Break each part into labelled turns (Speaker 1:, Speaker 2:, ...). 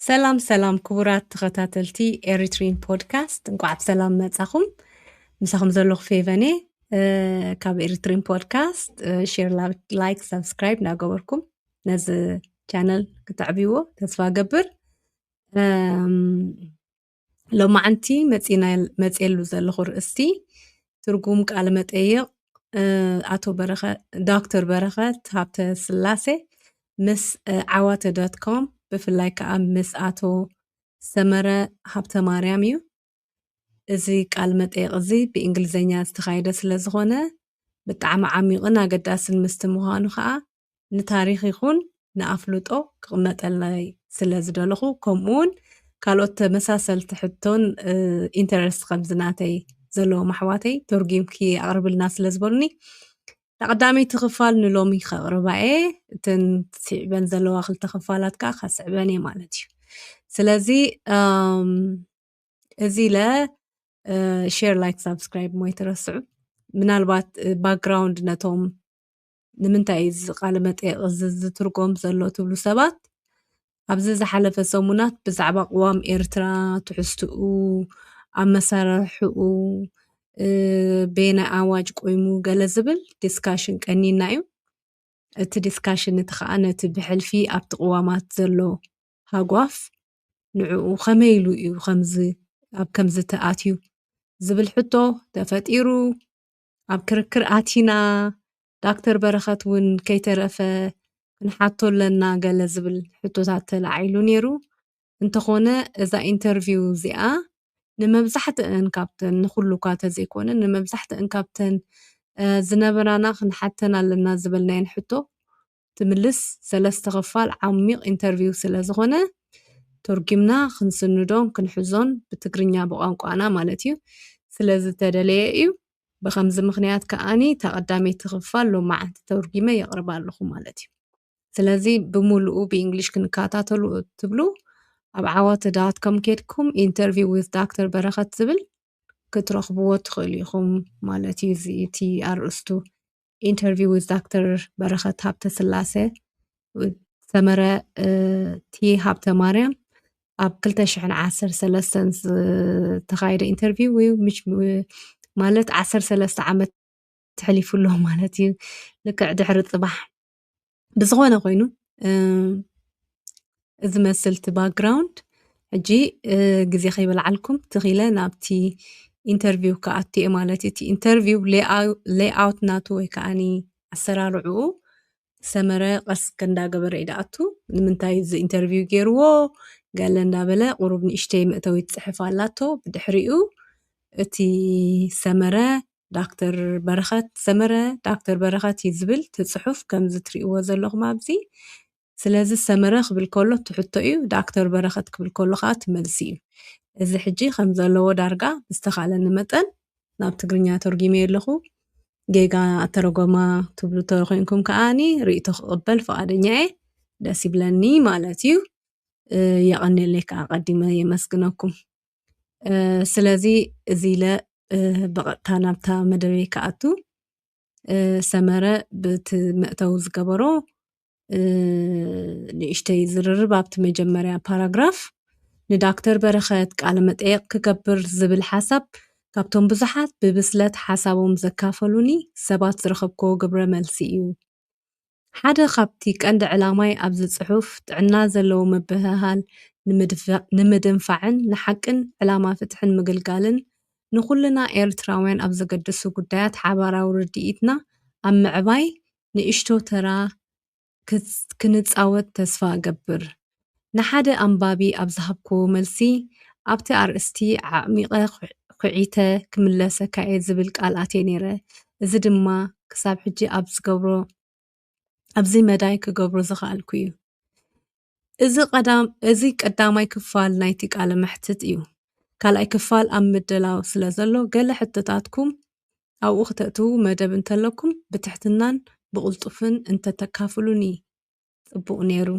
Speaker 1: ሰላም ሰላም ክቡራት ተኸታተልቲ ኤሪትሪን ፖድካስት እንቋዕ ብሰላም መጻኹም ምሳኹም ዘለኹ ፌቨኔ ካብ ኤሪትሪን ፖድካስት ሼር ላይክ ሰብስክራይብ እናገበርኩም ነዚ ቻነል ክትዕብይዎ ተስፋ ገብር ሎማዓንቲ መፂየሉ ዘለኹ ርእስቲ ትርጉም ቃለ መጠይቕ ኣቶ ዶክተር በረኸት ሃብተ ስላሴ ምስ ዓዋተ ዶትኮም ብፍላይ ከዓ ምስ ኣቶ ሰመረ ሃብተ ማርያም እዩ እዚ ቃል መጠይቕ እዚ ብእንግሊዘኛ ዝተኻየደ ስለ ዝኾነ ብጣዕሚ ዓሚቕን ኣገዳስን ምስቲ ምዃኑ ከዓ ንታሪኽ ይኹን ንኣፍልጦ ክቕመጠልናይ ስለ ዝደለኹ ከምኡውን ካልኦት ተመሳሰልቲ ሕቶን ኢንተረስት ከምዝናተይ ዘለዎም ኣሕዋተይ ተርጊምኪ ኣቕርብልና ስለ ዝበሉኒ ተቐዳመይቲ ክፋል ንሎሚ ከቕርባየ እተን ስዕበን ዘለዋ ክልተ ክፋላት ከዓ ከስዕበን እየ ማለት እዩ ስለዚ እዚ ለ ሼር ላይክ ሰብስክራይብ ሞ ይትረስዑ ምናልባት ባክግራውንድ ነቶም ንምንታይ እዚ ቃለ መጠይቕ ዝትርጎም ዘሎ ትብሉ ሰባት ኣብዚ ዝሓለፈ ሰሙናት ብዛዕባ ቅዋም ኤርትራ ትሕዝትኡ ኣመሳርሕኡ ቤና ኣዋጅ ቆይሙ ገለ ዝብል ዲስካሽን ቀኒና እዩ እቲ ዲስካሽን እቲ ከዓ ነቲ ብሕልፊ ኣብቲ ቅዋማት ዘሎ ሃጓፍ ንዕኡ ከመይ ኢሉ እዩ ኣብ ከምዚ ተኣትዩ ዝብል ሕቶ ተፈጢሩ ኣብ ክርክር ኣቲና ዳክተር በረኸት እውን ከይተረፈ ክንሓቶ ኣለና ገለ ዝብል ሕቶታት ተላዒሉ ነይሩ እንተኾነ እዛ ኢንተርቪው እዚኣ ንመብዛሕትአን ካብተን ንኩሉ እኳ ተዘይኮነ ንመብዛሕትአን ካብተን ዝነበራና ክንሓተን ኣለና ዝበልናየን ሕቶ ትምልስ ሰለስተ ክፋል ዓሚቕ ኢንተርቪው ስለ ዝኾነ ተርጊምና ክንስንዶን ክንሕዞን ብትግርኛ ብቋንቋና ማለት እዩ ስለዚ ተደለየ እዩ ብከምዚ ምክንያት ከዓኒ ተቐዳመይቲ ክፋል ሎማዓንቲ ተርጊመ የቕርባ ኣለኹ ማለት እዩ ስለዚ ብምሉኡ ብእንግሊሽ ክንከታተሉ ትብሉ ኣብ ዓወተ ዳትኮም ኬድኩም ኢንተርቪው ዊዝ ዳክተር በረኸት ዝብል ክትረኽብዎ ትኽእሉ ኢኹም ማለት እዩ እቲ ኣርእስቱ ኢንተርቪው ዊዝ ዳክተር በረኸት ሃብተ ስላሴ ሰመረ ቲ ሃብተ ማርያም ኣብ 2013 ዝተኻየደ ኢንተርቪው እዩ ማለት 13 ዓመት ተሕሊፉሎ ማለት እዩ ልክዕ ድሕሪ ፅባሕ ብዝኾነ ኮይኑ እዚ መስልቲ ባክግራውንድ ሕጂ ግዜ ከይበልዓልኩም ትኺለ ናብቲ ኢንተርቪው ከኣቱ እየ ማለት እቲ ኢንተርቪው ሌይኣውት ናቱ ወይ ከዓኒ ኣሰራርዑኡ ሰመረ ቀስ እንዳገበረ እዩ ደኣቱ ንምንታይ እዚ ኢንተርቪው ገይርዎ ገለ እንዳበለ ቁሩብ ንእሽተይ መእተዊ ትፅሕፍ ኣላቶ ብድሕሪኡ እቲ ሰመረ ዳክተር በረኸት እዩ ዝብል ትፅሑፍ ከምዚ ትሪእዎ ዘለኹም ኣብዚ ስለዚ ሰመረ ክብል ከሎ ትሕቶ እዩ ዳክተር በረኸት ክብል ከሎ ከዓ ትመልሲ እዩ እዚ ሕጂ ከም ዘለዎ ዳርጋ ብዝተኻለኒ መጠን ናብ ትግርኛ ተርጊመ ኣለኹ ጌጋ ኣተረጎማ ትብሉ ተኮይንኩም ከዓኒ ርእቶ ክቕበል ፈቃደኛ እየ ደስ ይብለኒ ማለት እዩ የቐኒለይ ከዓ ቀዲመ የመስግነኩም ስለዚ እዚ ለ ብቐጥታ ናብታ መደበይ ከኣቱ ሰመረ ብቲ መእተዊ ዝገበሮ ንእሽተይ ዝርርብ ኣብቲ መጀመርያ ፓራግራፍ ንዳክተር በረኸት ቃለ መጠይቕ ክገብር ዝብል ሓሳብ ካብቶም ብዙሓት ብብስለት ሓሳቦም ዘካፈሉኒ ሰባት ዝረኸብክዎ ግብረ መልሲ እዩ ሓደ ካብቲ ቀንዲ ዕላማይ ኣብዚ ፅሑፍ ጥዕና ዘለዎ ምብህሃል ንምድንፋዕን ንሓቅን ዕላማ ፍትሕን ምግልጋልን ንኩልና ኤርትራውያን ኣብ ዘገድሱ ጉዳያት ሓባራዊ ርድኢትና ኣብ ምዕባይ ንእሽቶ ተራ ክንፃወት ተስፋ ገብር ንሓደ ኣንባቢ ኣብ ዝሃብክዎ መልሲ ኣብቲ ኣርእስቲ ዓሚቐ ኩዒተ ክምለሰካ እየ ዝብል ቃል ኣትየ ነይረ እዚ ድማ ክሳብ ሕጂ ኣብዚ መዳይ ክገብሮ ዝኽኣልኩ እዩ እዚ ቀዳማይ ክፋል ናይቲ ቃለ መሕትት እዩ ካልኣይ ክፋል ኣብ ምድላው ስለ ዘሎ ገለ ሕቶታትኩም ኣብኡ ክተእትዉ መደብ እንተለኩም ብትሕትናን ብቕልጡፍን እንተተካፍሉኒ ፅቡቕ ነይሩ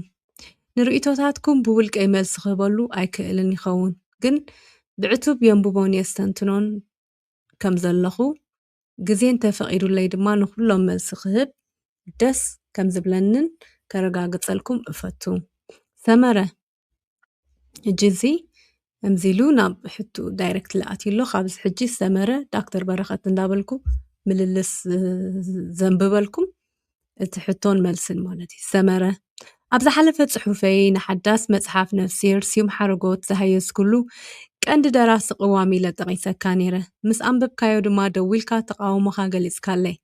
Speaker 1: ንርእቶታትኩም ብውልቀይ መልሲ ክህበሉ ኣይክእልን ይኸውን ግን ብዕቱብ የንብቦን የስተንትኖን ከም ዘለኹ ግዜ እንተፈቒዱለይ ድማ ንኩሎም መልሲ ክህብ ደስ ከም ዝብለንን ከረጋግፀልኩም እፈቱ ሰመረ ሕጂ أمزيلو ناب حتو دايركت لأتيلو خابز حجي سمرة دكتور برخت እንዳበልኩ ምልልስ ዘንብበልኩም እቲ ሕቶን መልስን ማለት እዩ ሰመረ ኣብ ዝሓለፈ ጽሑፈይ ንሓዳስ መጽሓፍ ነፍሲር ስዩም ሓረጎት ዝሃየስኩሉ ቀንዲ ደራሲ ቅዋሚ ኢለ ጠቒሰካ ነይረ ምስ ኣንበብካዮ ድማ ደዊልካ ተቃውሞኻ ገሊጽካለይ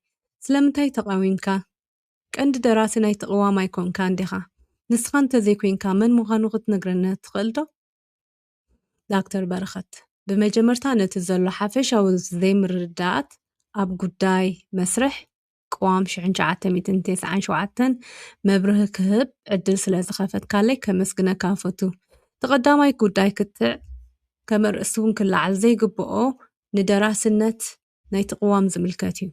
Speaker 1: ስለምንታይ ተቃዊምካ ቀንዲ ደራሲ ናይቲ ቅዋም ኣይኮንካ እንዲኻ ንስኻ እንተዘይኮንካ መን ምዃኑ ክትነግረና ትኽእል ዶ ዳክተር በረኸት ብመጀመርታ ነቲ ዘሎ ሓፈሻዊ ዘይምርዳእት ኣብ ጉዳይ መስርሕ ቅዋም 1997 መብርህ ክህብ ዕድል ስለ ዝኸፈትካለይ ከመስግነካ ፈቱ ተቐዳማይ ጉዳይ ክትዕ ከመርእሲ እውን ክለዓል ዘይግብኦ ንደራስነት ናይቲ ቅዋም ዝምልከት እዩ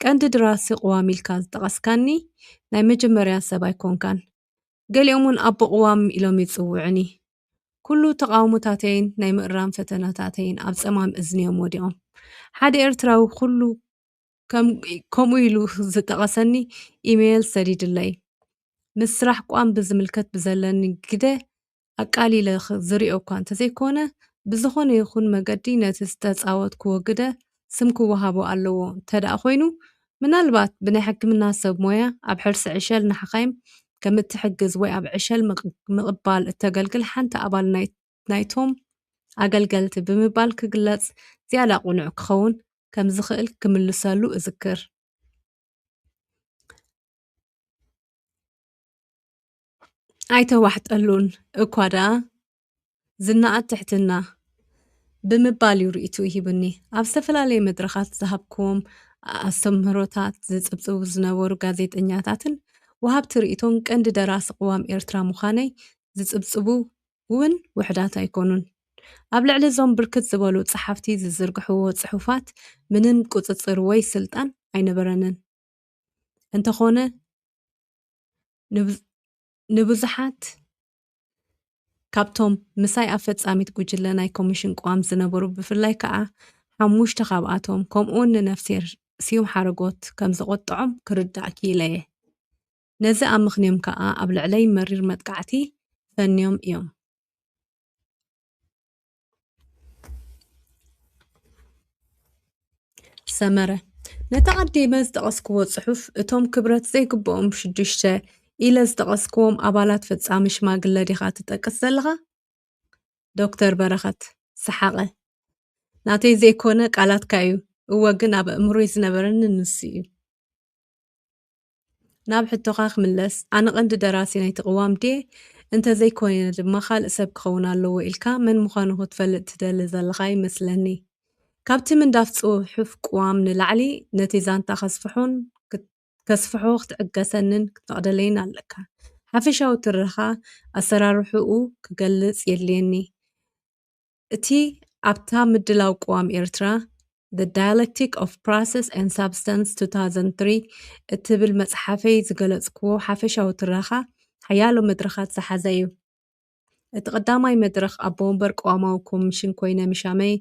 Speaker 1: ቀንዲ ደራሲ ቅዋም ኢልካ ዝጠቐስካኒ ናይ መጀመርያ ሰብ ኣይኮንካን ገሊኦም እውን ኣቦ ቅዋም ኢሎም ይፅውዑኒ ኩሉ ተቃውሞታተይን ናይ ምእራም ፈተናታተይን ኣብ ፀማም እዝንዮም ወዲቖም ሓደ ኤርትራዊ ኩሉ ከምኡ ኢሉ ዝጠቐሰኒ ኢሜይል ሰዲድለይ ምስ ስራሕ ቋም ብዝምልከት ብዘለኒ ግደ ኣቃሊለ ዝሪኦ እኳ እንተዘይኮነ ብዝኾነ ይኹን መገዲ ነቲ ዝተፃወትክዎ ግደ ስም ክወሃቦ ኣለዎ እንተደኣ ኮይኑ ምናልባት ብናይ ሕክምና ሰብ ሞያ ኣብ ሕርሲ ዕሸል ንሓኻይም ከም እትሕግዝ ወይ ኣብ ዕሸል ምቕባል እተገልግል ሓንቲ ኣባል ናይቶም ኣገልገልቲ ብምባል ክግለጽ ዝያዳ ቁኑዕ ክኸውን ከም ዝኽእል ክምልሰሉ እዝክር ኣይተዋሕጠሉን እኳ ደኣ ዝናኣት ትሕትና ብምባል እዩ ርእቱ ይሂብኒ ኣብ ዝተፈላለየ መድረኻት ዝሃብክዎም ኣስተምህሮታት ዝፅብፅቡ ዝነበሩ ጋዜጠኛታትን ወሃብቲ ርእቶን ቀንዲ ደራሲ ቅዋም ኤርትራ ምዃነይ ዝፅብፅቡ እውን ውሕዳት ኣይኮኑን ኣብ ልዕሊ እዞም ብርክት ዝበሉ ፀሓፍቲ ዝዝርግሕዎ ፅሑፋት ምንም ቁፅፅር ወይ ስልጣን ኣይነበረንን እንተኾነ ንብዙሓት ካብቶም ምሳይ ኣብ ፈጻሚት ጉጅለ ናይ ኮሚሽን ቅዋም ዝነበሩ ብፍላይ ከዓ ሓሙሽተ ካብኣቶም ከምኡውን ንነፍሴር ስዩም ሓረጎት ከም ዝቆጥዖም ክርዳእ ክኢለየ ነዚ ኣብ ምኽንዮም ከዓ ኣብ ልዕለይ መሪር መጥቃዕቲ ፈንዮም እዮም ሰመረ ነታ ቀዲመ ዝጠቐስክዎ ጽሑፍ እቶም ክብረት ዘይግብኦም 6 ኢለ ዝጠቐስክዎም ኣባላት ፈጻሚ ሽማግለ ዲኻ ትጠቅስ ዘለኻ ዶክተር በረኸት ሰሓቐ ናተይ ዘይኮነ ቃላትካ እዩ እወ ግን ኣብ እምሮይ ዝነበረኒ ንሱ እዩ ናብ ሕቶኻ ክምለስ ኣነ ቀንዲ ደራሲ ናይቲ ቅዋም ድየ እንተዘይኮነ ድማ ካልእ ሰብ ክኸውን ኣለዎ ኢልካ መን ምዃኑ ክትፈልጥ ትደሊ ዘለኻ ይመስለኒ ካብቲ ምንዳፍ ጽሑፍ ቅዋም ንላዕሊ ነቲ ዛንታ ከስፍሖ ክትዕገሰንን ክትፈቕደለይን ኣለካ ሓፈሻዊ ትረኻ ኣሰራርሑኡ ክገልጽ የድልየኒ እቲ ኣብታ ምድላው ቅዋም ኤርትራ The Dialectic of Process and Substance 2003 እትብል መጽሓፈይ ዝገለጽክዎ ሓፈሻዊ ትረኻ ሓያሎ መድረኻት ዝሓዘ እዩ እቲ ቀዳማይ መድረኽ ኣቦ ወንበር ቅዋማዊ ኮሚሽን ኮይነ ምሻመይ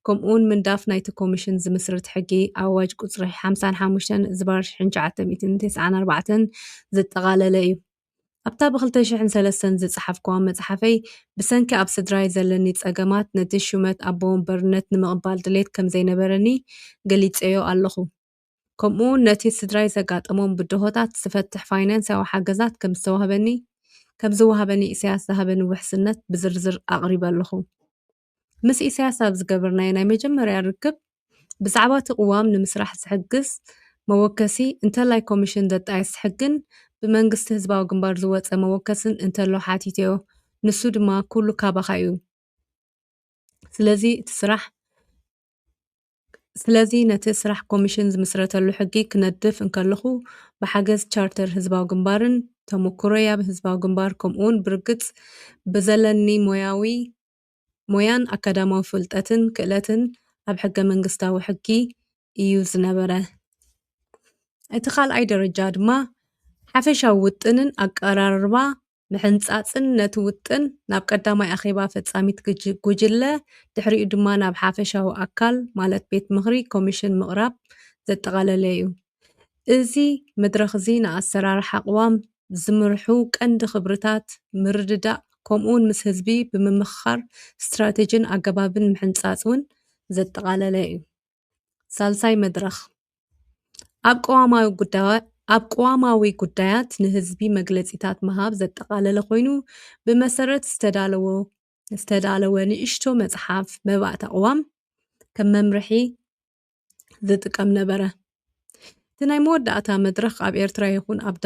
Speaker 1: ከምኡውን ምንዳፍ ናይቲ ኮሚሽን ዝምስርት ሕጊ ኣዋጅ ቁፅሪ 55 ዝባር 1994 ዘጠቓለለ እዩ ኣብታ ብ2003 ዝፀሓፍክዋ መጽሓፈይ ብሰንኪ ኣብ ስድራይ ዘለኒ ፀገማት ነቲ ሹመት ኣቦ ወንበርነት ንምቕባል ድሌት ከም ዘይነበረኒ ገሊፀዮ ኣለኹ ከምኡውን ነቲ ስድራይ ዘጋጠሞም ብድሆታት ዝፈትሕ ፋይናንሳዊ ሓገዛት ከም ዝወሃበኒ ኢሳያስ ዝሃበኒ ውሕስነት ብዝርዝር ኣቕሪበ ኣለኹ ምስ ኢሳያስ ኣብ ዝገበርናዮ ናይ መጀመርያ ርክብ ብዛዕባ እቲ ቅዋም ንምስራሕ ዝሕግዝ መወከሲ እንተላይ ኮሚሽን ዘጣየስ ሕግን ብመንግስቲ ህዝባዊ ግንባር ዝወፀ መወከስን እንተሎ ሓቲትዮ ንሱ ድማ ኩሉ ካባኻ እዩ ስለዚ ነቲ ስራሕ ኮሚሽን ዝምስረተሉ ሕጊ ክነድፍ እንከለኹ ብሓገዝ ቻርተር ህዝባዊ ግንባርን ተመክሮያ ብህዝባዊ ግንባር ከምኡውን ብርግፅ ብዘለኒ ሞያን ኣካዳማዊ ፍልጠትን ክእለትን ኣብ ሕገ መንግስታዊ ሕጊ እዩ ዝነበረ እቲ ካልኣይ ደረጃ ድማ ሓፈሻዊ ውጥንን ኣቀራርባ ምሕንፃፅን ነቲ ውጥን ናብ ቀዳማይ ኣኼባ ፈጻሚት ጉጅለ ድሕሪኡ ድማ ናብ ሓፈሻዊ ኣካል ማለት ቤት ምኽሪ ኮሚሽን ምቕራብ ዘጠቓለለ እዩ እዚ መድረኽ እዚ ንኣሰራርሓ ቅዋም ዝምርሑ ቀንዲ ክብርታት ምርድዳእ ከምኡውን ምስ ህዝቢ ብምምኽኻር ስትራቴጅን ኣገባብን ምሕንጻጽ እውን ዘጠቓለለ እዩ። ሳልሳይ መድረኽ ኣብ ቀዋማዊ ጉዳያት ንህዝቢ መግለጺታት ምሃብ ዘጠቓለለ ኮይኑ ብመሰረት ዝተዳለወ ንእሽቶ መጽሓፍ መባእታ ቅዋም ከም መምርሒ ዝጥቀም ነበረ። እቲ ናይ መወዳእታ መድረኽ ኣብ ኤርትራ ይኹን ኣብ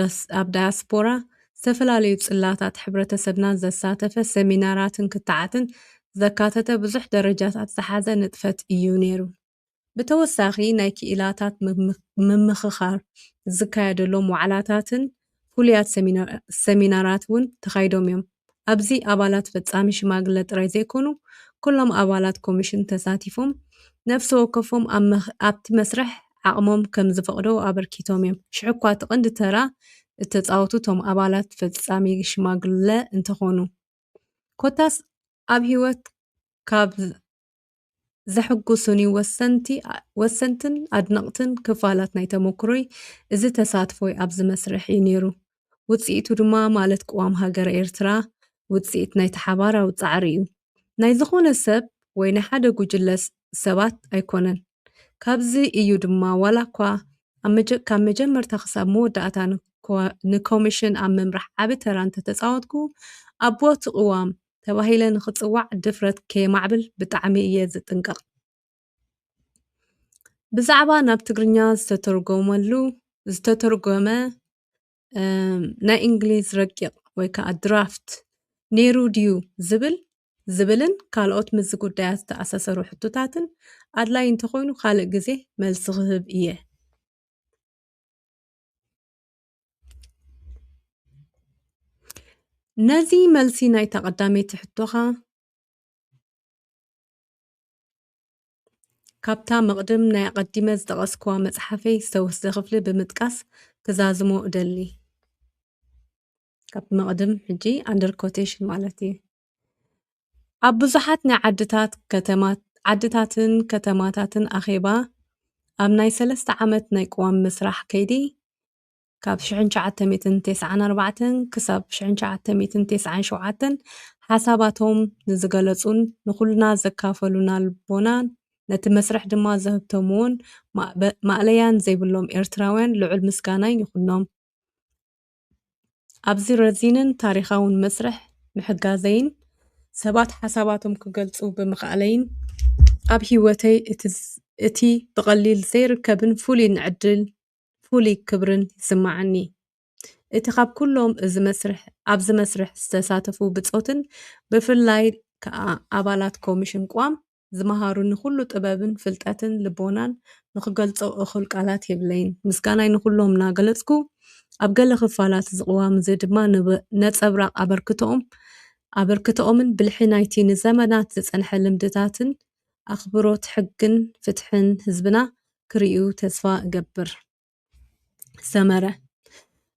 Speaker 1: ዳያስፖራ ዝተፈላለዩ ጽላታት ሕብረተሰብና ዘሳተፈ ሰሚናራትን ክትዓትን ዘካተተ ብዙሕ ደረጃታት ዝሓዘ ንጥፈት እዩ ነይሩ። ብተወሳኺ ናይ ክኢላታት ምምኽኻር ዝካየደሎም ዋዕላታትን ፍሉያት ሰሚናራት እውን ተኻይዶም እዮም። ኣብዚ ኣባላት ፈጻሚ ሽማግለ ጥራይ ዘይኮኑ ኩሎም ኣባላት ኮሚሽን ተሳቲፎም ነፍሲ ወከፎም ኣብቲ መስርሕ ዓቕሞም ከም ዝፈቕዶ ኣበርኪቶም እዮም። ሽዑ እኳ እቲ ቀንዲ ተራ እተፃወቱ እቶም ኣባላት ፈጻሚ ሽማግለ እንተኾኑ ኮታስ ኣብ ሂወት ካብ ዘሕጉሱኒ ወሰንትን ኣድነቕትን ክፋላት ናይ ተመክሮይ እዚ ተሳትፎይ ኣብዚ መስርሕ እዩ ነይሩ። ውፅኢቱ ድማ ማለት ቅዋም ሃገረ ኤርትራ ውፅኢት ናይቲ ሓባራዊ ፃዕሪ እዩ። ናይ ዝኾነ ሰብ ወይ ናይ ሓደ ጉጅለ ሰባት ኣይኮነን። ካብዚ እዩ ድማ ዋላ እኳ ካብ መጀመርታ ክሳብ መወዳእታ ንኮሚሽን ኣብ ምምራሕ ዓብ ተራ እንተተፃወትኩ ኣቦቲ ቅዋም ተባሂለ ንኽፅዋዕ ድፍረት ከየማዕብል ብጣዕሚ እየ ዝጥንቀቕ። ብዛዕባ ናብ ትግርኛ ዝተተርጎመ ናይ እንግሊዝ ረቂቕ ወይ ከዓ ድራፍት ነይሩ ድዩ ዝብልን ካልኦት ምዝ ጉዳያት ዝተኣሳሰሩ ሕቶታትን ኣድላይ እንተኾይኑ ካልእ ግዜ መልሲ ክህብ እየ። ነዚ መልሲ ናይ ተቐዳመይቲ ሕቶኻ ካብታ መቕድም ናይ ኣቐዲመ ዝጠቐስክዋ መጽሓፈይ ዝተወስደ ክፍሊ ብምጥቃስ ክዛዝሞ እደሊ። ካብ መቕድም ሕጂ ኣንደር ኮቴሽን ማለት እዩ። ኣብ ብዙሓት ናይ ዓድታትን ከተማታትን ኣኼባ ኣብ ናይ 3 ዓመት ናይ ቅዋም ምስራሕ ከይዲ ካብ 1994 ክሳብ 1997 ሓሳባቶም ንዝገለጹን ንኹልና ዘካፈሉና ልቦናን ነቲ መስርሕ ድማ ዘህብቶምውን ማእለያን ዘይብሎም ኤርትራውያን ልዑል ምስጋናይ ይኹኖም። ኣብዚ ረዚንን ታሪኻውን መስርሕ ምሕጋዘይን ሰባት ሓሳባቶም ክገልጹ ብምኽኣለይን ኣብ ሂወተይ እቲ ብቐሊል ዘይርከብን ፍሉይ ክብርን ይስማዓኒ። እቲ ካብ ኩሎም ኣብዚ መስርሕ ዝተሳተፉ ብፆትን ብፍላይ ከዓ ኣባላት ኮሚሽን ቅዋም ዝመሃሩኒ ኩሉ ጥበብን ፍልጠትን ልቦናን ንክገልፆ እኹል ቃላት የብለይን። ምስጋናይ ንኩሎም እናገለጽኩ ኣብ ገለ ክፋላት ዝቕዋም እዚ ድማ ነፀብራቕ ኣበርክቶኦምን ብልሒ ናይቲ ንዘመናት ዝፀንሐ ልምድታትን ኣኽብሮት ሕግን ፍትሕን ህዝብና ክርእዩ ተስፋ እገብር። ሰመረ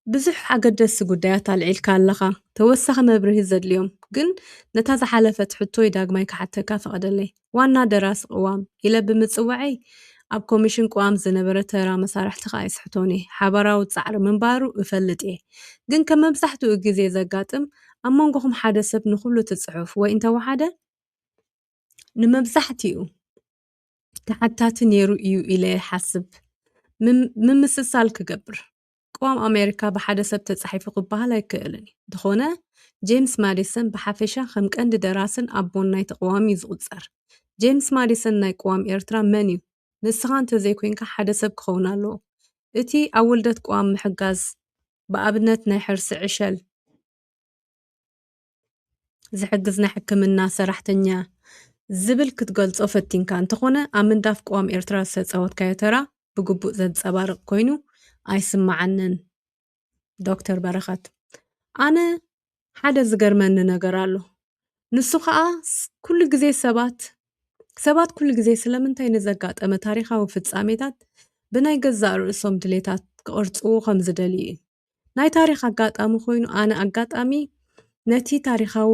Speaker 1: ብዙሕ ኣገደስቲ ጉዳያት ኣልዒልካ ኣለኻ። ተወሳኺ መብርሂ ዘድልዮም ግን ነታ ዝሓለፈት ሕቶይ ዳግማይ ክሓተካ ፈቐደለይ። ዋና ደራሲ ቅዋም ኢለ ብምፅዋዐይ ኣብ ኮሚሽን ቅዋም ዝነበረ ተራ መሳርሕቲ ከዓ ይስሕቶኒ ሓበራዊ ፃዕሪ ምንባሩ እፈልጥ እየ። ግን ከም መብዛሕትኡ ግዜ ዘጋጥም ኣብ መንጎኹም ሓደ ሰብ ንኩሉ ትፅሑፍ ወይ እንተወሓደ ንመብዛሕትኡ ተሓታቲ ነይሩ እዩ ኢለ ይሓስብ ምምስሳል ክገብር። ቅዋም ኣሜሪካ ብሓደ ሰብ ተፃሒፉ ክበሃል ኣይክእልን እዩ። እንተኾነ ጄምስ ማዲሰን ብሓፈሻ ከም ቀንዲ ደራስን ኣቦን ናይቲ ቅዋም እዩ ዝቑፀር። ጄምስ ማዲሰን ናይ ቅዋም ኤርትራ መን እዩ? ንስኻ እንተዘይኮንካ ሓደ ሰብ ክኸውን ኣለዎ። እቲ ኣብ ውልደት ቅዋም ምሕጋዝ ብኣብነት ናይ ሕርሲ ዕሸል ዝሕግዝ ናይ ሕክምና ሰራሕተኛ ዝብል ክትገልጾ ፈቲንካ እንተኾነ ኣብ ምንዳፍ ቅዋም ኤርትራ ዝተፃወትካዮ ተራ ብግቡእ ዘንፀባርቕ ኮይኑ ኣይስማዓንን። ዶክተር በረኸት ኣነ ሓደ ዝገርመኒ ነገር ኣሎ። ንሱ ከዓ ኩሉ ግዜ ሰባት ኩሉ ግዜ ስለምንታይ ንዘጋጠመ ታሪኻዊ ፍጻሜታት ብናይ ገዛእ ርእሶም ድሌታት ክቕርጽዎ ከም ዝደልዩ እዩ። ናይ ታሪክ ኣጋጣሚ ኮይኑ ኣነ ኣጋጣሚ ነቲ ታሪኻዊ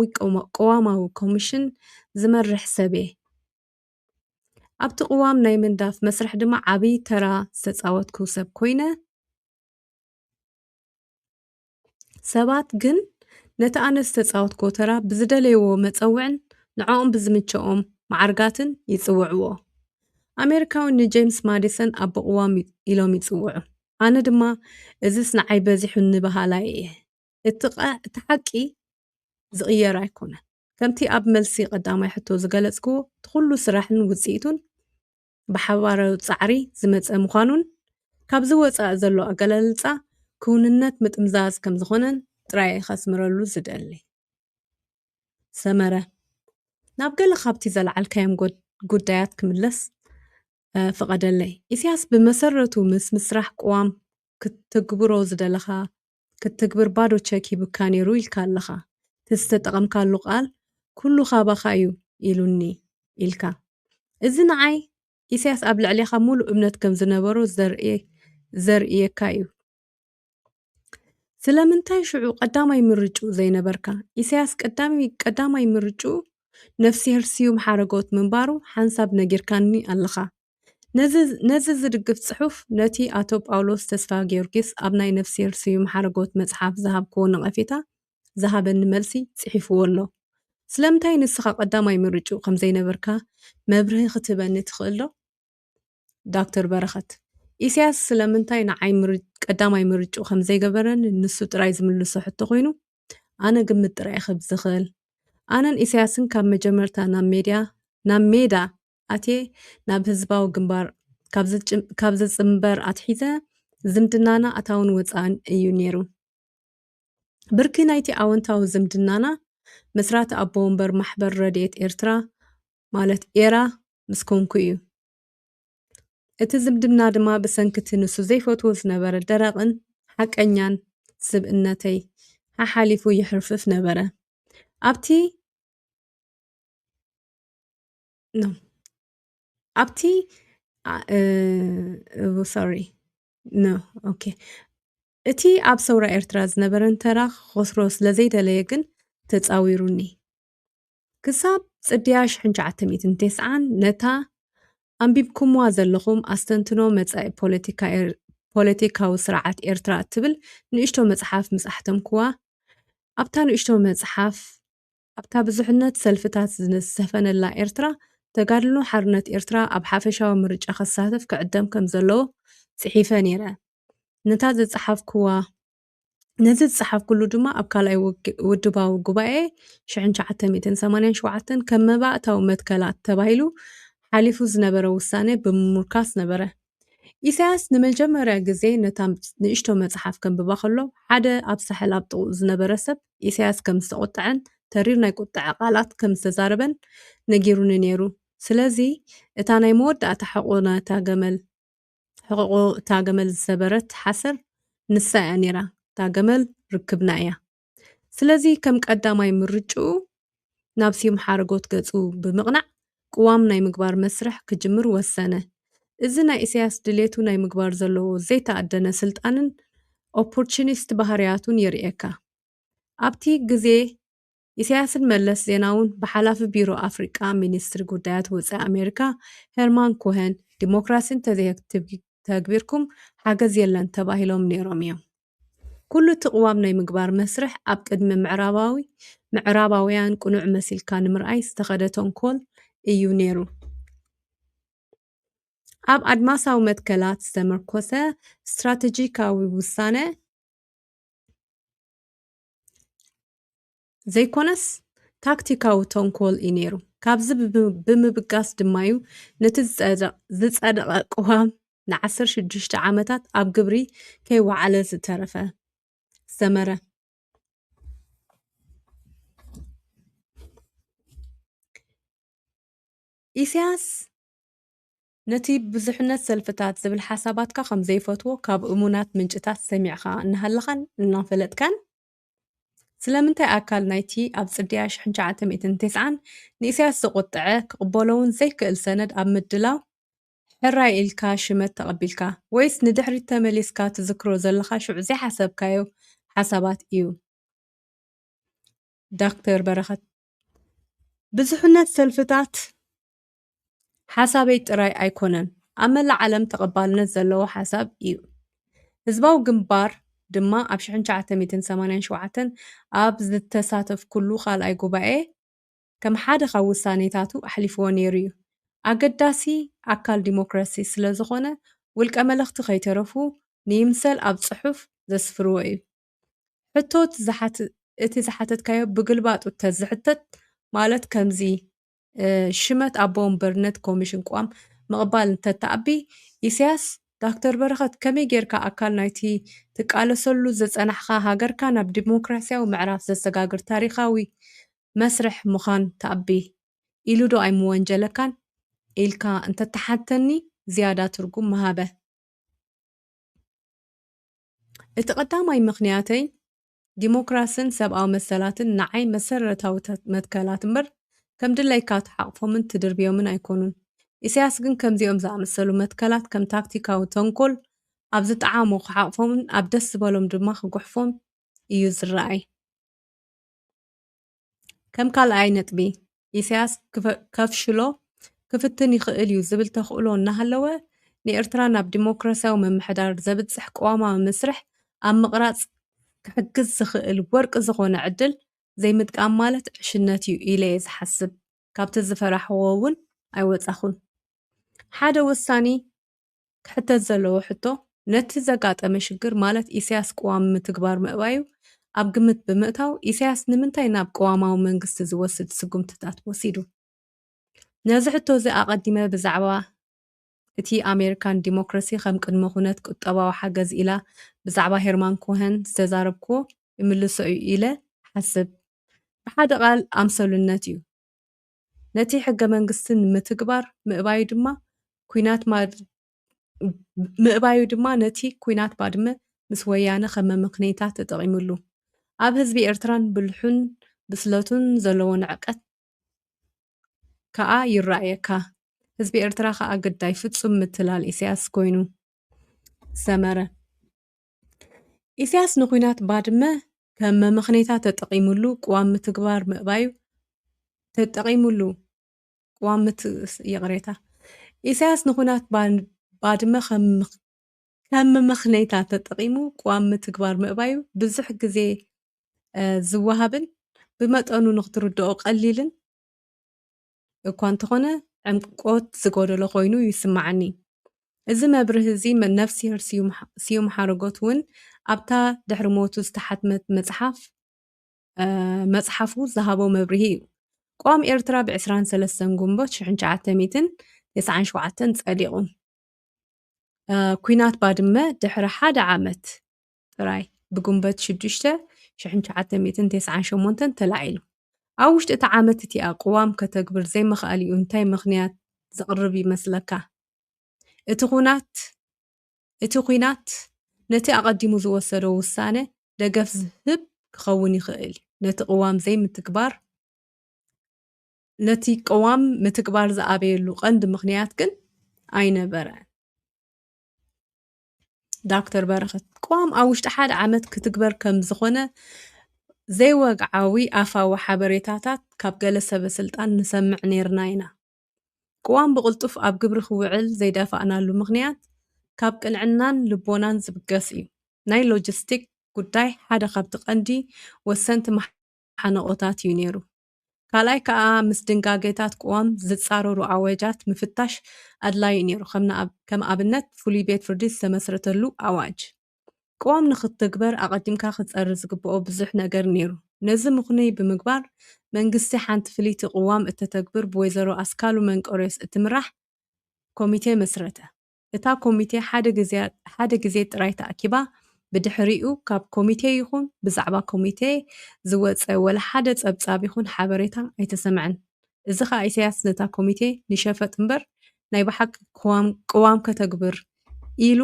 Speaker 1: ቅዋማዊ ኮሚሽን ዝመርሕ ሰብ እየ። ኣብቲ ቅዋም ናይ ምንዳፍ መስርሕ ድማ ዓብይ ተራ ዝተፃወትኩ ሰብ ኮይነ ሰባት ግን ነቲ ኣነ ዝተፃወትኮ ተራ ብዝደለይዎ መፀውዕን ንዕኦም ብዝምቸኦም ማዕርጋትን ይፅውዕዎ። ኣሜሪካዊ ንጄምስ ማዲሰን ኣቦ ቅዋም ኢሎም ይፅውዑ። ኣነ ድማ እዚስ ንዓይ በዚሑ ንባህላይ እየ። እቲ ሓቂ ዝቕየር ኣይኮነን። ከምቲ ኣብ መልሲ ቀዳማይ ሕቶ ዝገለጽክዎ እቲ ኩሉ ስራሕን ውፅኢቱን ብሓባራዊ ፃዕሪ ዝመፀ ምዃኑን ካብዚ ወፃኢ ዘሎ ኣገላልፃ ክውንነት ምጥምዛዝ ከም ዝኾነን ጥራይ ከስምረሉ ዝደሊ። ሰመረ ናብ ገለ ካብቲ ዘለዓልካዮም ጉዳያት ክምለስ ፍቐደለይ። ኢሳያስ ብመሰረቱ ምስ ምስራሕ ቅዋም ክትግብሮ ዝደለኻ ክትግብር ባዶ ቸክ ሂብካ ነይሩ ኢልካ ኣለኻ። እቲ ዝተጠቐምካሉ ቃል ኩሉ ካባኻ እዩ ኢሉኒ ኢልካ። እዚ ንዓይ ኢሳያስ ኣብ ልዕሊኻ ሙሉእ እምነት ከም ዝነበሮ ዘርእየካ እዩ። ስለምንታይ ሽዑ ቀዳማይ ምርጩ ዘይነበርካ? ኢሳያስ ቀዳማይ ምርጩ ነፍሲ ህርሲዩም ሓረጎት ምንባሩ ሓንሳብ ነጊርካኒ ኣለኻ። ነዚ ዝድግፍ ጽሑፍ ነቲ ኣቶ ጳውሎስ ተስፋ ጊዮርጊስ ኣብ ናይ ነፍሲ ህርሲዩም ሓረጎት መጽሓፍ ዝሃብክዎ ነቐፌታ ዝሃበኒ መልሲ ጽሒፍዎ ኣሎ። ስለምንታይ ንስኻ ቀዳማይ ምርጩ ከም ዘይነበርካ መብርሂ ክትበኒ ትኽእል ዶ? ዶክተር በረኸት ኢሳያስ ስለምንታይ ንዓይ ቀዳማይ ምርጩ ከም ዘይገበረን ንሱ ጥራይ ዝምልሶ ሕቶ ኮይኑ ኣነ ግምት ጥራይ ክብ ዝኽእል ኣነን ኢሳያስን ካብ መጀመርታ ናብ ሜዳ ኣትየ ናብ ህዝባዊ ግንባር ካብ ዝፅምበር ኣትሒዘ ዝምድናና ኣታውን ወፃን እዩ ነይሩ። ብርኪ ናይቲ ኣወንታዊ ዝምድናና መስራቲ ኣቦ ወንበር ማሕበር ረድኤት ኤርትራ ማለት ኤራ ምስኮንኩ እዩ። እቲ ዝምድና ድማ ብሰንኪቲ ንሱ ዘይፈትዎ ዝነበረ ደረቕን ሓቀኛን ስብእነተይ ሓሓሊፉ ይሕርፍፍ ነበረ። ኣብቲ እቲ ኣብ ሰውራ ኤርትራ ዝነበረን ተራ ክኸስሮ ስለዘይደለየ ግን ተፃዊሩኒ ክሳብ ፅድያ 1990 ነታ ኣንቢብኩምዋ ዘለኹም ኣስተንትኖ መጻኢ ፖለቲካዊ ስርዓት ኤርትራ እትብል ንእሽቶ መጽሓፍ ምጻሕተምክዋ ኣብታ ንእሽቶ መጽሓፍ ኣብታ ብዙሕነት ሰልፍታት ዝሰፈነላ ኤርትራ ተጋድሎ ሓርነት ኤርትራ ኣብ ሓፈሻዊ ምርጫ ክሳተፍ ክዕደም ከም ዘለዎ ጽሒፈ ነይረ። ነዚ ዝፀሓፍኩሉ ድማ ኣብ ካልኣይ ውድባዊ ጉባኤ 1987 ከም መባእታዊ መትከላት ተባሂሉ ሓሊፉ ዝነበረ ውሳነ ብምምርካስ ነበረ። ኢሳያስ ንመጀመርያ ግዜ ነታ ንእሽቶ መጽሓፍ ከንብባ ከሎ ሓደ ኣብ ሳሕል ኣብ ጥቑ ዝነበረ ሰብ ኢሳያስ ከም ዝተቆጥዐን ተሪር ናይ ቁጥዐ ቃላት ከም ዝተዛረበን ነጊሩኒ ነይሩ። ስለዚ እታ ናይ መወዳእታ ሕቆና እታ ገመል ዝሰበረት ሓሰር ንሳ እያ ነይራ። እታ ገመል ርክብና እያ። ስለዚ ከም ቀዳማይ ምርጭኡ ናብ ሲዩም ሓረጎት ገጹ ብምቕናዕ ቅዋም ናይ ምግባር መስርሕ ክጅምር ወሰነ። እዚ ናይ ኢሳያስ ድሌቱ ናይ ምግባር ዘለዎ ዘይተኣደነ ስልጣንን ኦፖርቹኒስት ባህርያቱን የርእየካ። ኣብቲ ግዜ ኢሳያስን መለስ ዜናውን ብሓላፊ ቢሮ ኣፍሪቃ ሚኒስትሪ ጉዳያት ወፃኢ ኣሜሪካ ሄርማን ኮሄን ዲሞክራሲን ተግቢርኩም ሓገዝ የለን ተባሂሎም ነይሮም እዮም። ኩሉ እቲ ቅዋም ናይ ምግባር መስርሕ ኣብ ቅድሚ ምዕራባውያን ቁኑዕ መሲልካ ንምርኣይ ዝተኸደ ተንኮል እዩ ነይሩ። ኣብ ኣድማሳዊ መትከላት ዝተመርኮሰ ስትራቴጂካዊ ውሳነ ዘይኮነስ ታክቲካዊ ተንኮል እዩ ነይሩ። ካብዚ ብምብጋስ ድማ እዩ ነቲ ዝፀደቐ ቅዋም ን16 ዓመታት ኣብ ግብሪ ከይወዓለ ዝተረፈ። ሰመረ ኢሳያስ ነቲ ብዙሕነት ሰልፍታት ዝብል ሓሳባትካ ከም ዘይፈትዎ ካብ እሙናት ምንጭታት ሰሚዕኻ እናሃለኻን እናፈለጥካን ስለምንታይ ኣካል ናይቲ ኣብ ፅድያ 1990 ንኢሳያስ ዘቆጥዐ ክቕበሎውን ዘይክእል ሰነድ ኣብ ምድላው ሕራይ ኢልካ ሽመት ተቐቢልካ ወይስ ንድሕሪት ተመሊስካ ትዝክሮ ዘለኻ ሽዑ ዘይሓሰብካዮ ሓሳባት እዩ? ዶክተር በረኸት ብዙሕነት ሰልፍታት ሓሳበይ ጥራይ ኣይኮነን ኣብ መላእ ዓለም ተቐባልነት ዘለዎ ሓሳብ እዩ። ህዝባዊ ግንባር ድማ ኣብ 1987 ኣብ ዝተሳተፍ ኩሉ ካልኣይ ጉባኤ ከም ሓደ ካብ ውሳኔታቱ ኣሕሊፍዎ ነይሩ እዩ። ኣገዳሲ ኣካል ዲሞክራሲ ስለ ዝኾነ ውልቀ መልእኽቲ ከይተረፉ ንይምሰል ኣብ ጽሑፍ ዘስፍርዎ እዩ። ሕቶት እቲ ዝሓተትካዮ ብግልባጡ ተዝሕተት ማለት ከምዚ ሽመት ኣቦ ወንበርነት ኮሚሽን ቋም ምቕባል እንተተኣቢ ኢሳያስ ዶክተር በረኸት ከመይ ጌርካ ኣካል ናይቲ ትቃለሰሉ ዘጸናሕኻ ሃገርካ ናብ ዲሞክራስያዊ ምዕራፍ ዘሰጋግር ታሪኻዊ መስርሕ ምዃን ተኣቢ ኢሉ ዶ ኣይምወንጀለካን ኢልካ እንተተሓተኒ ዝያዳ ትርጉም መሃበ። እቲ ቀዳማይ ምኽንያተይ ዲሞክራስን ሰብኣዊ መሰላትን ንዓይ መሰረታዊ መትከላት እምበር ከም ድለይካ ተሓቕፎምን ትድርብዮምን ኣይኮኑን። ኢሳያስ ግን ከምዚኦም ዝኣመሰሉ መትከላት ከም ታክቲካዊ ተንኮል ኣብ ዝጠዓሙ ክሓቕፎምን ኣብ ደስ ዝበሎም ድማ ክጉሕፎም እዩ ዝረኣይ። ከም ካልኣይ ነጥቢ ኢሳያስ ከፍሽሎ ክፍትን ይኽእል እዩ ዝብል ተኽእሎ እናሃለወ ንኤርትራ ናብ ዲሞክራስያዊ ምምሕዳር ዘብፅሕ ቀዋማዊ መስርሕ ኣብ ምቕራጽ ክሕግዝ ዝኽእል ወርቂ ዝኾነ ዕድል ዘይምጥቃም ማለት ዕሽነት እዩ ኢለ እየ ዝሓስብ። ካብቲ ዝፈራሕዎ እውን ኣይወጻኹን። ሓደ ወሳኒ ክሕተት ዘለዎ ሕቶ ነቲ ዘጋጠመ ሽግር ማለት ኢሳያስ ቀዋሚ ምትግባር ምእባዩ ኣብ ግምት ብምእታው ኢሳያስ ንምንታይ ናብ ቀዋማዊ መንግስቲ ዝወስድ ስጉምትታት ወሲዱ? ነዚ ሕቶ እዚ ኣቐዲመ ብዛዕባ እቲ ኣሜሪካን ዲሞክራሲ ከም ቅድመ ኩነት ቁጠባዊ ሓገዝ ኢላ ብዛዕባ ሄርማን ኮሄን ዝተዛረብክዎ ይምልሶ እዩ ኢለ ሓስብ። ብሓደ ቃል ኣምሰሉነት እዩ። ነቲ ሕገ መንግስቲ ንምትግባር ምእባዩ ድማ ነቲ ኩናት ባድመ ምስ ወያነ ከም መምኽኔታት ተጠቒሙሉ ኣብ ህዝቢ ኤርትራን ብልሑን ብስለቱን ዘለዎ ንዕቀት ከዓ ይረኣየካ። ህዝቢ ኤርትራ ከዓ ግዳይ ፍጹም ምትላል ኢሳያስ ኮይኑ ሰመረ። ኢሳያስ ንኩናት ባድመ ከም መምኽኔታት ተጠቒሙሉ ቅዋም ምትግባር ምእባዩ ይቕሬታ ኢሳያስ ንኩናት ባድመ ከም መምኽኔታት ተጠቒሙ ቅዋም ምትግባር ምእባዩ ብዙሕ ግዜ ዝወሃብን ብመጠኑ ንኽትርድኦ ቀሊልን እኳ እንተኾነ ዕምቆት ዝጎደሎ ኮይኑ ይስማዓኒ። እዚ መብርህ እዚ ነፍሲሄር ስዩም ሓረጎት እውን ኣብታ ድሕሪ ሞቱ ዝተሓትመት መፅሓፉ ዝሃቦ መብርሂ እዩ። ቋም ኤርትራ ብ23 ጉንቦት 1997 ጸዲቑ። ኩናት ባድመ ድሕሪ ሓደ ዓመት ጥራይ ብጉንበት 6 1998 ተላዒሉ። ኣብ ውሽጢ እቲ ዓመት እቲኣ ቅዋም ከተግብር ዘይምኽኣል እዩ እንታይ ምኽንያት ዘቕርብ ይመስለካ? እቲ ኩናት ነቲ ኣቐዲሙ ዝወሰዶ ውሳነ ደገፍ ዝህብ ክኸውን ይኽእል። ነቲ ቅዋም ምትግባር ዝኣበየሉ ቀንዲ ምኽንያት ግን ኣይነበረን። ዶክተር በረኸት ቅዋም ኣብ ውሽጢ ሓደ ዓመት ክትግበር ከም ዝኾነ ዘይወግዓዊ ኣፋዊ ሓበሬታታት ካብ ገለ ሰበስልጣን ንሰምዕ ነርና ኢና። ቅዋም ብቕልጡፍ ኣብ ግብሪ ክውዕል ዘይደፋእናሉ ምኽንያት ካብ ቅንዕናን ልቦናን ዝብገስ እዩ። ናይ ሎጂስቲክ ጉዳይ ሓደ ካብቲ ቀንዲ ወሰንቲ መሓነቆታት እዩ ነይሩ። ካልኣይ ከዓ ምስ ድንጋጌታት ቅዋም ዝፃረሩ ኣዋጃት ምፍታሽ ኣድላዪ ነይሩ። ከም ኣብነት ፍሉይ ቤት ፍርዲ ዝተመስረተሉ ኣዋጅ። ቅዋም ንኽትግበር ኣቐዲምካ ክፀሪ ዝግብኦ ብዙሕ ነገር ነይሩ። ነዚ ምኽነይ ብምግባር መንግስቲ ሓንቲ ፍልይቲ ቅዋም እተተግብር ብወይዘሮ ኣስካሉ መንቆሬስ እትምራሕ ኮሚቴ መስረተ። እታ ኮሚቴ ሓደ ግዜ ጥራይ ተኣኪባ ብድሕሪኡ ካብ ኮሚቴ ይኹን ብዛዕባ ኮሚቴ ዝወፀ ወላ ሓደ ፀብፃብ ይኹን ሓበሬታ ኣይተሰምዐን። እዚ ከዓ ኢሳያስ ነታ ኮሚቴ ንሸፈጥ እምበር ናይ ብሓቂ ቅዋም ከተግብር ኢሉ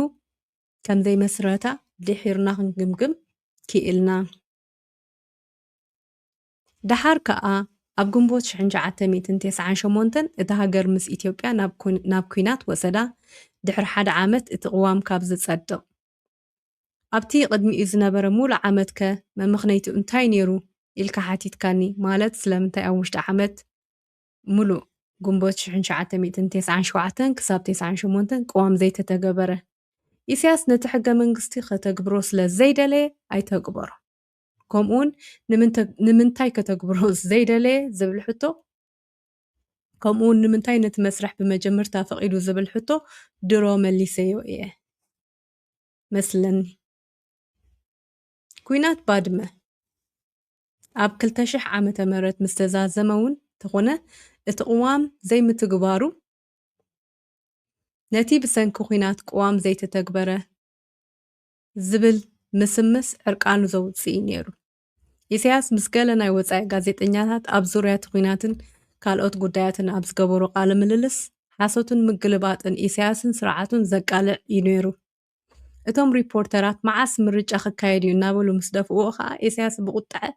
Speaker 1: ከም ዘይመስረታ ድሒርና ክንግምግም ክኢልና። ድሓር ከዓ ኣብ ግንቦት 1998 እታ ሃገር ምስ ኢትዮጵያ ናብ ኩናት ወሰዳ ድሕሪ ሓደ ዓመት እቲ ቅዋም ካብ ዝጸድቕ ኣብቲ ቅድሚኡ ዝነበረ ሙሉእ ዓመት ከ መምኽነይቱ እንታይ ነይሩ ኢልካ ሓቲትካኒ ማለት ስለምንታይ ኣብ ውሽጢ ዓመት ሙሉእ ግንቦት 1997 ክሳብ 98 ቅዋም ዘይተተገበረ ኢሳያስ ነቲ ሕገ መንግስቲ ከተግብሮ ስለ ዘይደለየ ኣይተግበሮ ከምኡውን ንምንታይ ከተግብሮ ዘይደለየ ዝብል ሕቶ ከምኡውን ንምንታይ ነቲ መስርሕ ብመጀመርታ ፈቒዱ ዝብል ሕቶ ድሮ መሊሰዮ እየ መስለኒ ኩናት ባድመ ኣብ 2000 ዓመተ ምህረት ምስ ተዛዘመ እውን ተኾነ እቲ ቅዋም ዘይምትግባሩ ነቲ ብሰንኪ ኩናት ቅዋም ዘይተተግበረ ዝብል ምስምስ ዕርቃኑ ዘውፅእ ነይሩ ኢሳያስ ምስ ገለ ናይ ወፃኢ ጋዜጠኛታት ኣብ ዙርያ እቲ ኩናትን ካልኦት ጉዳያትን ኣብ ዝገበሮ ቃለ ምልልስ ሓሶትን ምግልባጥን ኢሳያስን ስርዓቱን ዘቃልዕ እዩ ነይሩ እቶም ሪፖርተራት መዓስ ምርጫ ክካየድ እዩ እናበሉ ምስ ደፍእዎ ከዓ ኢሳያስ ብቁጣዕ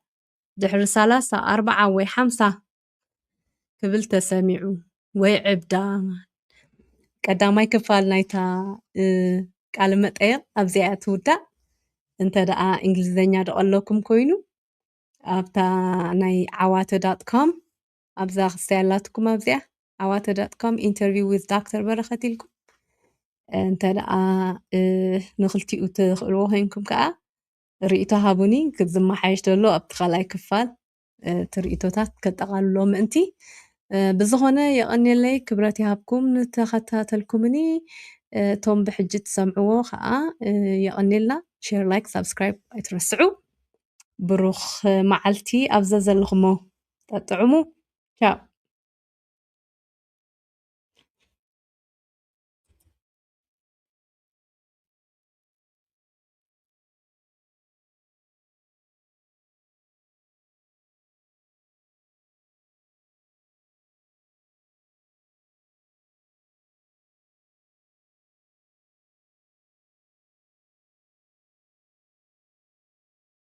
Speaker 1: ድሕሪ 30 40 ወይ 50 ክብል ተሰሚዑ ወይ ዕብዳ ቀዳማይ ክፋል ናይታ ቃለ መጠይቕ ኣብዚኣ ትውዳእ እንተ ደኣ እንግሊዝኛ ደቐለኩም ኮይኑ ኣብታ ናይ awate.com ኣብዛ ክስተያላትኩም ኣብዚኣ awate.com interview with Dr. በረኸት ኢልኩም እንተ ደኣ ንኽልቲኡ ትኽእልዎ ኮይንኩም ከዓ ርእይቶ ሃቡኒ ክዝመሓየሽ ዘሎ ኣብቲ ካልኣይ ክፋል ትርኢቶታት ከጠቓልሎ ምእንቲ ብዝኾነ የቐኒለይ ክብረት ይሃብኩም ንተኸታተልኩምኒ እቶም ብሕጂ ትሰምዕዎ ከዓ የቐኒልና ሼር ላይክ ሳብስክራይብ ኣይትረስዑ ብሩኽ መዓልቲ ኣብዘ ዘለኹሞ ጠጥዕሙ ቻው